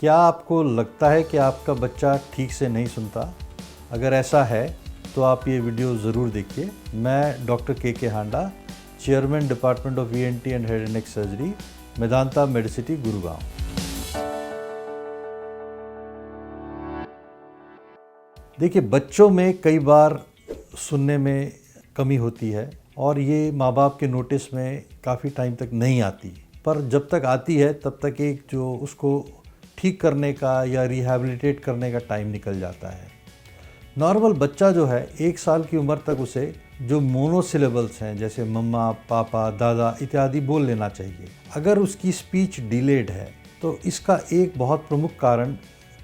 क्या आपको लगता है कि आपका बच्चा ठीक से नहीं सुनता? अगर ऐसा है तो आप ये वीडियो ज़रूर देखिए। मैं doctor K Handa, chairman department of ENT and head and neck surgery, Medanta medicity, Gurugram. देखिए, बच्चों में कई बार सुनने में कमी होती है और ये माँ बाप के नोटिस में काफ़ी टाइम तक नहीं आती, पर जब तक आती है तब तक एक जो उसको ठीक करने का या रिहैबिलिटेट करने का टाइम निकल जाता है। नॉर्मल बच्चा जो है 1 साल की उम्र तक उसे जो मोनोसिलेबल्स हैं जैसे मम्मा, पापा, दादा इत्यादि बोल लेना चाहिए। अगर उसकी स्पीच डिलेड है तो इसका एक बहुत प्रमुख कारण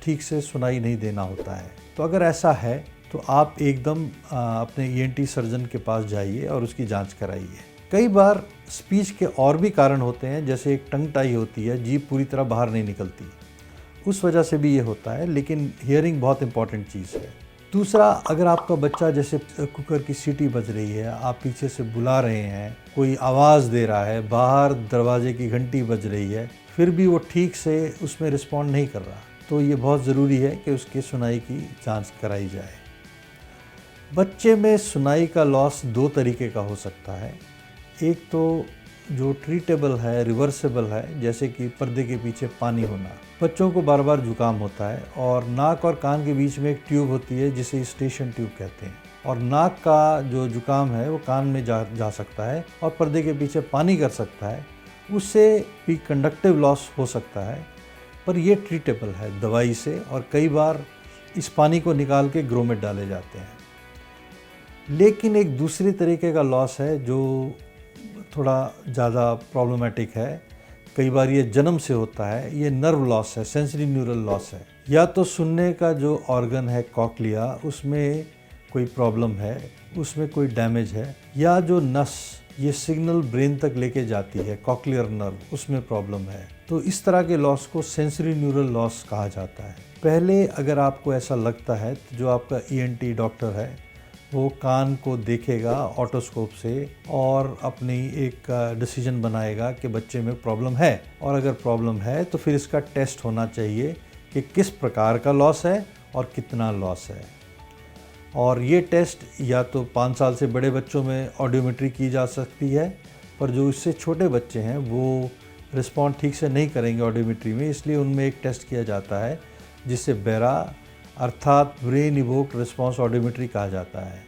ठीक से सुनाई नहीं देना होता है। तो अगर ऐसा है तो आप एकदम अपने ईएनटी सर्जन के पास जाइए और उसकी जांच कराइए। कई बार स्पीच के और भी कारण होते हैं, जैसे एक टंग टाई होती है, जीभ पूरी तरह बाहर नहीं निकलती, उस वजह से भी ये होता है, लेकिन हियरिंग बहुत इंपॉर्टेंट चीज़ है। दूसरा, अगर आपका बच्चा जैसे कुकर की सीटी बज रही है, आप पीछे से बुला रहे हैं, कोई आवाज़ दे रहा है, बाहर दरवाजे की घंटी बज रही है, फिर भी वो ठीक से उसमें रिस्पॉन्ड नहीं कर रहा, तो ये बहुत ज़रूरी है कि उसकी सुनाई की जांच कराई जाए। बच्चे में सुनाई का लॉस 2 तरीके का हो सकता है। एक तो जो ट्रीटेबल है, रिवर्सेबल है, जैसे कि पर्दे के पीछे पानी होना। बच्चों को बार बार जुकाम होता है और नाक और कान के बीच में एक ट्यूब होती है जिसे स्टेशन ट्यूब कहते हैं, और नाक का जो जुकाम है वो कान में जा सकता है और पर्दे के पीछे पानी कर सकता है। उससे भी कंडक्टिव लॉस हो सकता है, पर ये ट्रीटेबल है दवाई से, और कई बार इस पानी को निकाल के ग्रोमेट डाले जाते हैं। लेकिन एक दूसरी तरीके का लॉस है जो थोड़ा ज़्यादा प्रॉब्लमेटिक है। कई बार ये जन्म से होता है, ये नर्व लॉस है, सेंसरी न्यूरल लॉस है। या तो सुनने का जो ऑर्गन है कॉक्लिया, उसमें कोई प्रॉब्लम है, उसमें कोई डैमेज है, या जो नस ये सिग्नल ब्रेन तक लेके जाती है, कॉक्लियर नर्व, उसमें प्रॉब्लम है। तो इस तरह के लॉस को सेंसरी न्यूरल लॉस कहा जाता है। पहले अगर आपको ऐसा लगता है तो जो आपका ईएनटी डॉक्टर है वो कान को देखेगा ऑटोस्कोप से और अपनी एक डिसीजन बनाएगा कि बच्चे में प्रॉब्लम है, और अगर प्रॉब्लम है तो फिर इसका टेस्ट होना चाहिए कि किस प्रकार का लॉस है और कितना लॉस है। और ये टेस्ट या तो 5 साल से बड़े बच्चों में ऑडियोमेट्री की जा सकती है, पर जो इससे छोटे बच्चे हैं वो रिस्पॉन्ड ठीक से नहीं करेंगे ऑडियोमेट्री में, इसलिए उनमें एक टेस्ट किया जाता है जिसे बेरा अर्थात ब्रेन इवोक्ड रिस्पॉन्स ऑडियोमेट्री कहा जाता है।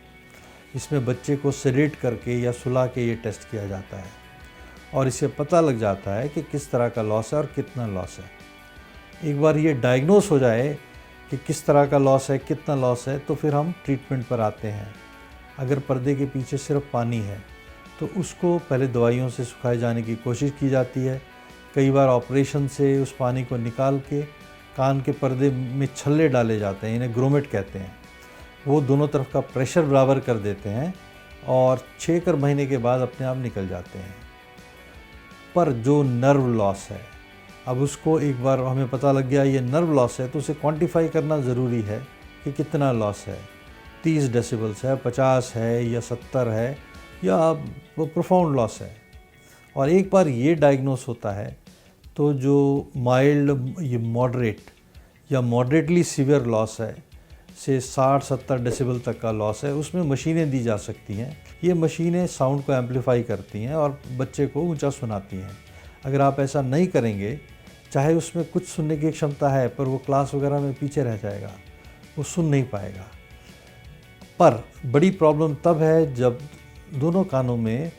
इसमें बच्चे को सेडेट करके या सुला के ये टेस्ट किया जाता है और इससे पता लग जाता है कि किस तरह का लॉस है और कितना लॉस है। एक बार ये डायग्नोस हो जाए कि किस तरह का लॉस है, कितना लॉस है, तो फिर हम ट्रीटमेंट पर आते हैं। अगर पर्दे के पीछे सिर्फ पानी है तो उसको पहले दवाइयों से सुखाए जाने की कोशिश की जाती है। कई बार ऑपरेशन से उस पानी को निकाल के कान के पर्दे में छल्ले डाले जाते हैं, इन्हें ग्रोमेट कहते हैं। वो दोनों तरफ का प्रेशर बराबर कर देते हैं और 6 महीने के बाद अपने आप निकल जाते हैं। पर जो नर्व लॉस है, अब उसको एक बार हमें पता लग गया ये नर्व लॉस है, तो उसे क्वांटिफाई करना ज़रूरी है कि कितना लॉस है। 30 डेसिबल्स है, 50 है या 70 है, या वो प्रोफाउंड लॉस है। और एक बार ये डायग्नोस होता है तो जो माइल्ड, ये मॉडरेट या मॉडरेटली सीवियर लॉस है, से 60-70 डेसिबल तक का लॉस है, उसमें मशीनें दी जा सकती हैं। ये मशीनें साउंड को एम्पलीफाई करती हैं और बच्चे को ऊंचा सुनाती हैं। अगर आप ऐसा नहीं करेंगे, चाहे उसमें कुछ सुनने की क्षमता है, पर वो क्लास वगैरह में पीछे रह जाएगा, वो सुन नहीं पाएगा। पर बड़ी प्रॉब्लम तब है जब दोनों कानों में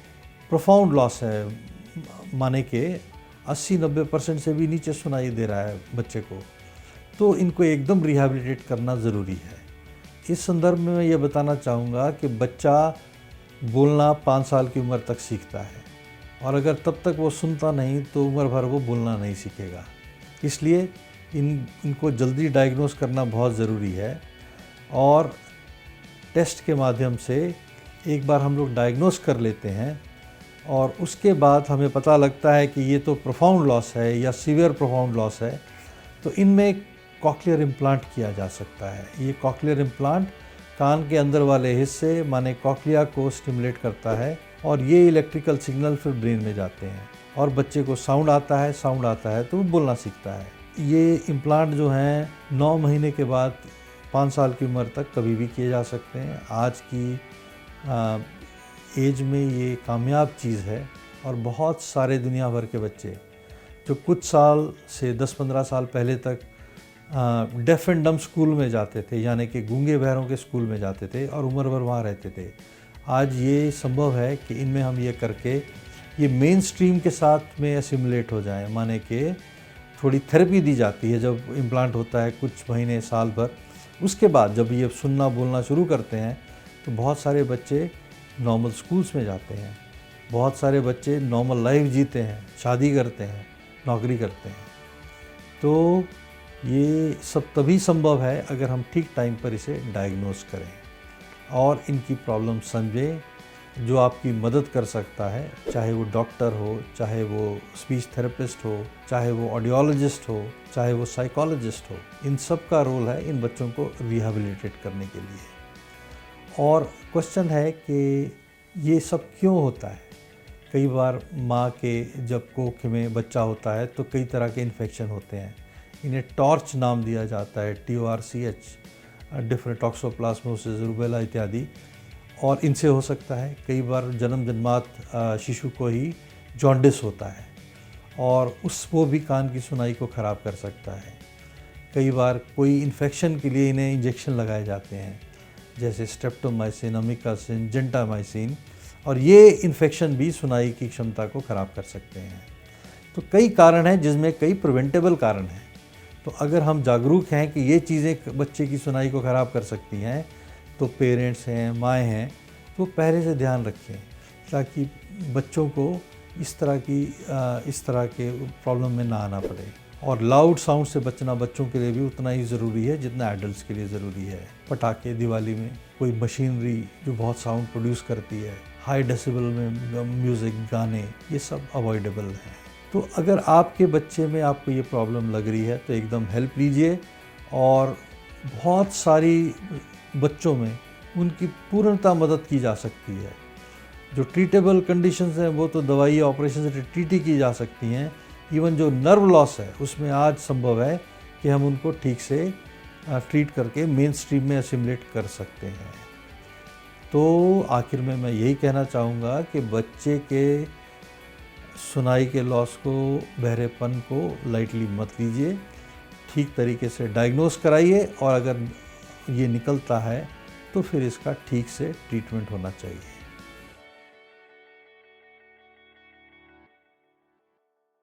प्रोफाउंड लॉस है, माने के 80-90% से भी नीचे सुनाई दे रहा है बच्चे को, तो इनको एकदम रिहैबिलिटेट करना ज़रूरी है। इस संदर्भ में मैं ये बताना चाहूँगा कि बच्चा बोलना 5 साल की उम्र तक सीखता है, और अगर तब तक वो सुनता नहीं तो उम्र भर वो बोलना नहीं सीखेगा। इसलिए इनको जल्दी डायग्नोस करना बहुत ज़रूरी है, और टेस्ट के माध्यम से एक बार हम लोग डायग्नोस कर लेते हैं और उसके बाद हमें पता लगता है कि ये तो प्रोफाउंड लॉस है या सीवियर प्रोफाउंड लॉस है, तो इनमें कॉक्लियर इम्प्लांट किया जा सकता है। ये कॉक्लियर इम्प्लांट कान के अंदर वाले हिस्से माने कॉक्लिया को स्टिमुलेट करता है, और ये इलेक्ट्रिकल सिग्नल फिर ब्रेन में जाते हैं और बच्चे को साउंड आता है तो वो बोलना सीखता है। ये इम्प्लांट जो हैं 9 महीने के बाद 5 साल की उम्र तक कभी भी किए जा सकते हैं। आज की एज में ये कामयाब चीज़ है और बहुत सारे दुनिया भर के बच्चे जो कुछ साल से 10-15 साल पहले तक डेफ एंड डम स्कूल में जाते थे, यानी कि गूंगे बहरों के स्कूल में जाते थे और उम्र भर वहाँ रहते थे, आज ये संभव है कि इनमें हम ये करके ये मेन स्ट्रीम के साथ में एसिमुलेट हो जाए। माने कि थोड़ी थेरेपी दी जाती है जब इम्प्लांट होता है कुछ महीने साल भर, उसके बाद जब ये सुनना बोलना शुरू करते हैं तो बहुत सारे बच्चे नॉर्मल स्कूल्स में जाते हैं, बहुत सारे बच्चे नॉर्मल लाइफ जीते हैं, शादी करते हैं, नौकरी करते हैं। तो ये सब तभी संभव है अगर हम ठीक टाइम पर इसे डायग्नोस करें और इनकी प्रॉब्लम समझें। जो आपकी मदद कर सकता है, चाहे वो डॉक्टर हो, चाहे वो स्पीच थेरेपिस्ट हो, चाहे वो ऑडियोलॉजिस्ट हो, चाहे वो साइकोलॉजिस्ट हो, इन सब का रोल है इन बच्चों को रिहैबिलिटेट करने के लिए। और क्वेश्चन है कि ये सब क्यों होता है। कई बार माँ के जब कोख में बच्चा होता है तो कई तरह के इन्फेक्शन होते हैं, इन्हें टॉर्च नाम दिया जाता है, TORCH, डिफरेंट टॉक्सोप्लाज्मोसिस, रूबेला इत्यादि, और इनसे हो सकता है। कई बार जन्मात शिशु को ही जॉन्डिस होता है और वो भी कान की सुनाई को ख़राब कर सकता है। कई बार कोई इन्फेक्शन के लिए इन्हें इंजेक्शन लगाए जाते हैं, जैसे स्ट्रेप्टोमाइसिन, अमिकासिन, जेंटामाइसिन, और ये इन्फेक्शन भी सुनाई की क्षमता को ख़राब कर सकते हैं। तो कई कारण हैं जिसमें कई प्रिवेंटेबल कारण हैं। तो अगर हम जागरूक हैं कि ये चीज़ें बच्चे की सुनाई को ख़राब कर सकती हैं, तो पेरेंट्स हैं, माएँ हैं, तो पहले से ध्यान रखें ताकि बच्चों को इस तरह के प्रॉब्लम में ना आना पड़े। और लाउड साउंड से बचना बच्चों के लिए भी उतना ही ज़रूरी है जितना एडल्ट्स के लिए ज़रूरी है। पटाखे दिवाली में, कोई मशीनरी जो बहुत साउंड प्रोड्यूस करती है, हाई डेसिबल में म्यूज़िक, गाने, ये सब अवॉइडेबल हैं। तो अगर आपके बच्चे में आपको ये प्रॉब्लम लग रही है तो एकदम हेल्प लीजिए। और बहुत सारी बच्चों में उनकी पूर्णतः मदद की जा सकती है। जो ट्रीटेबल कंडीशंस हैं वो तो दवाई ऑपरेशन से ट्रीट ही की जा सकती हैं। इवन जो नर्व लॉस है उसमें आज संभव है कि हम उनको ठीक से ट्रीट करके मेन स्ट्रीम में असिमुलेट कर सकते हैं। तो आखिर में मैं यही कहना चाहूँगा कि बच्चे के सुनाई के लॉस को, बहरेपन को लाइटली मत लीजिए, ठीक तरीके से डायग्नोस कराइए और अगर ये निकलता है तो फिर इसका ठीक से ट्रीटमेंट होना चाहिए।